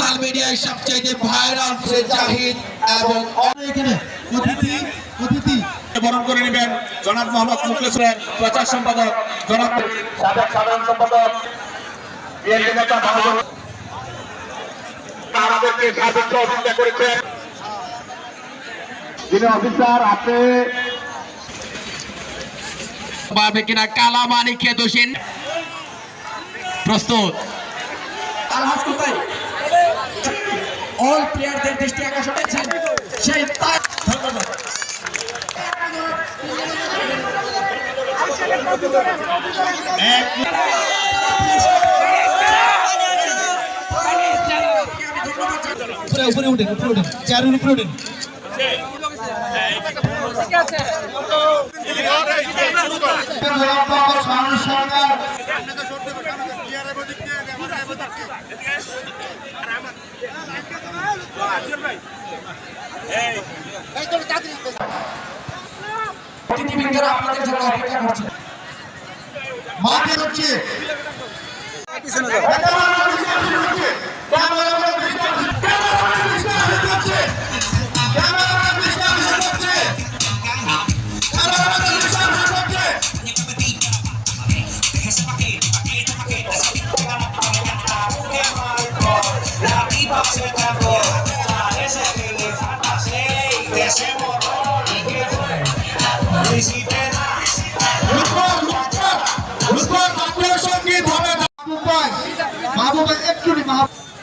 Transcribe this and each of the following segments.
social মিডিয়ায় সবচেয়ে viral Zahid এবং এখানে অতিথি বরণ করে নেবেন জনাব মোহাম্মদ মুখলেসের প্রচার সম্পাদক জনাব সাবেক সাধারণ সম্পাদক বিএনপি নেতা আমাদেরকে সাহায্য সহযোগিতা করেছেন যিনি অফিসার আপনি পারবে কিনা কালামানি খেদোসিন প্রস্তুত আলহাজ কোথায় অল প্লেয়ারদের দৃষ্টি আকর্ষণ করেছেন সেই ধন্যবাদ উপরে উঠেন চেয়ারের উপরে উঠেন অতিথিবৃন্দরা আপনাদের জন্য অপেক্ষা করছে মাঠে হচ্ছে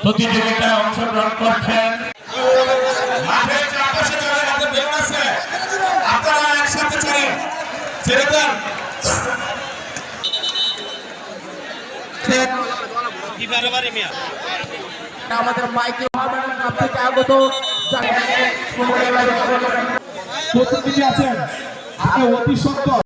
প্রতিযোগিতায় অংশগ্রহণ করছেন আপনারা একসাথে ছেড়ে দেন আমাদের মাইকে থেকে আগত প্রতিনিধি আছেন আপনি অতি সত্য